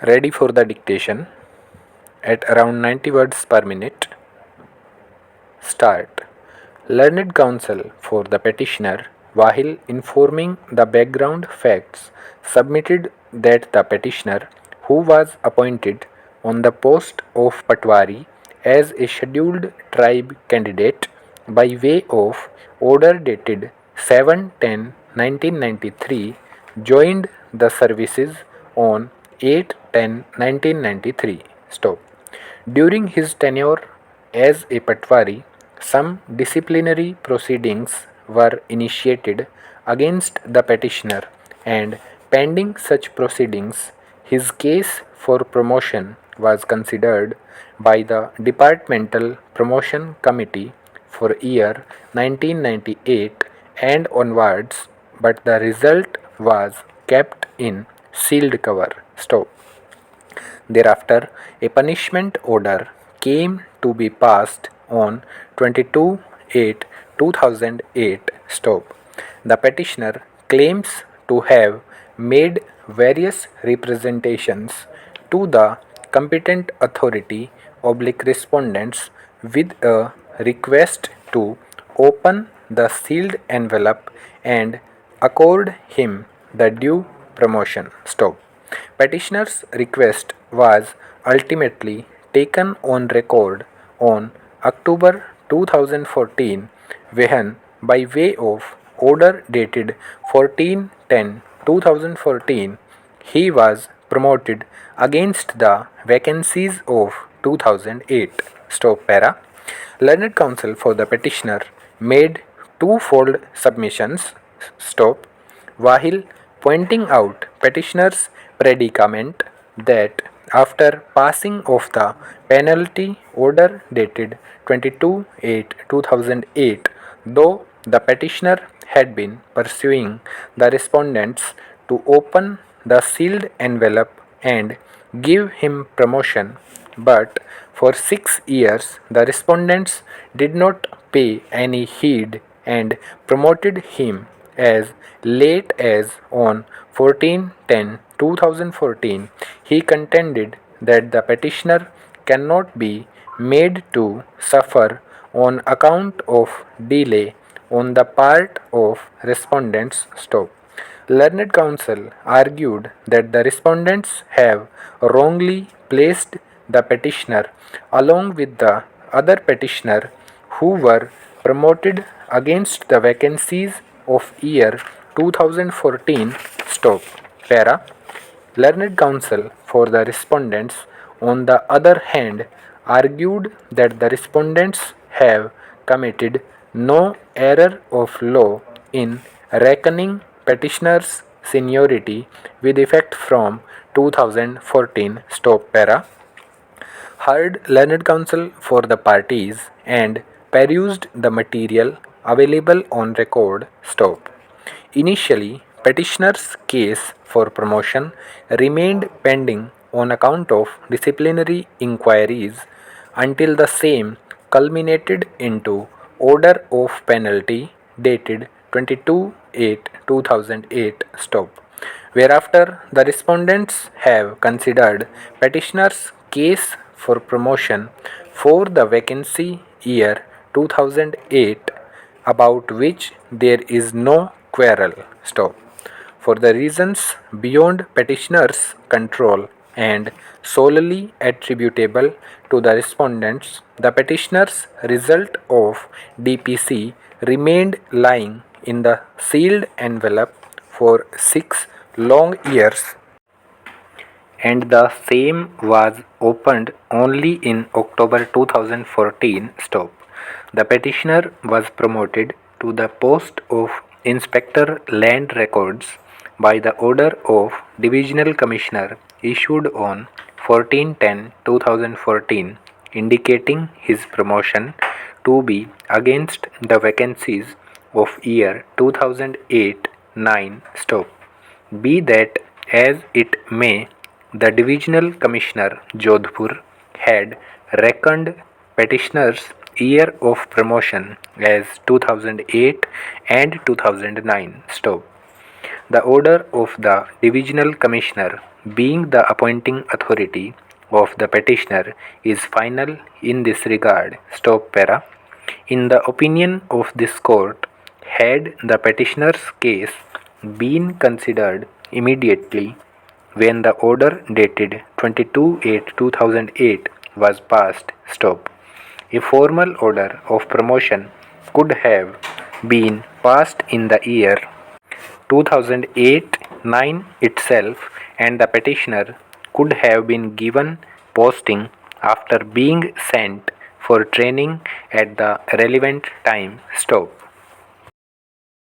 Ready for the dictation at around 90 words per minute. Start. Learned counsel for the petitioner, while informing the background facts, submitted that the petitioner, who was appointed on the post of Patwari as a scheduled tribe candidate by way of order dated 7/10/1993, joined the services on 8/10/1993. Stop. During his tenure as a Patwari, some disciplinary proceedings were initiated against the petitioner, and pending such proceedings, his case for promotion was considered by the Departmental Promotion Committee for year 1998 and onwards, but the result was kept in sealed cover. Stop. Thereafter, a punishment order came to be passed on 22/8/2008. Stop. The petitioner claims to have made various representations to the competent authority oblique respondents with a request to open the sealed envelope and accord him the due promotion. Stop. Petitioner's request was ultimately taken on record on October 2014 when, by way of order dated 14/10/2014, he was promoted against the vacancies of 2008. Stop para. Learned counsel for the petitioner made twofold submissions. Stop. While pointing out petitioner's predicament that after passing of the penalty order dated 22/8/2008, though the petitioner had been pursuing the respondents to open the sealed envelope and give him promotion, but for 6 years the respondents did not pay any heed and promoted him as late as on 14/10/2014, he contended that the petitioner cannot be made to suffer on account of delay on the part of respondents. Stop. Learned counsel argued that the respondents have wrongly placed the petitioner along with the other petitioner who were promoted against the vacancies of year 2014. Stop. Para. Learned counsel for the respondents, on the other hand, argued that the respondents have committed no error of law in reckoning petitioner's seniority with effect from 2014. Stop. Para. Heard learned counsel for the parties and perused the material available on record. Stop. Initially, petitioner's case for promotion remained pending on account of disciplinary inquiries until the same culminated into order of penalty dated 22/8/2008. Stop. Whereafter the respondents have considered petitioner's case for promotion for the vacancy year 2008, about which there is no quarrel. Stop. For the reasons beyond petitioner's control and solely attributable to the respondents, the petitioner's result of DPC remained lying in the sealed envelope for 6 long years, and the same was opened only in October 2014. Stop. The petitioner was promoted to the post of Inspector Land Records by the order of Divisional Commissioner issued on 14/10/2014, indicating his promotion to be against the vacancies of year 2008-9. Stop. Be that as it may, the Divisional Commissioner Jodhpur had reckoned petitioner's year of promotion as 2008 and 2009. Stop. The order of the Divisional Commissioner, being the appointing authority of the petitioner, is final in this regard. Stop para. In the opinion of this court, had the petitioner's case been considered immediately when the order dated 22/8/2008 was passed, stop. A formal order of promotion could have been passed in the year 2008-9 itself, and the petitioner could have been given posting after being sent for training at the relevant time, stop.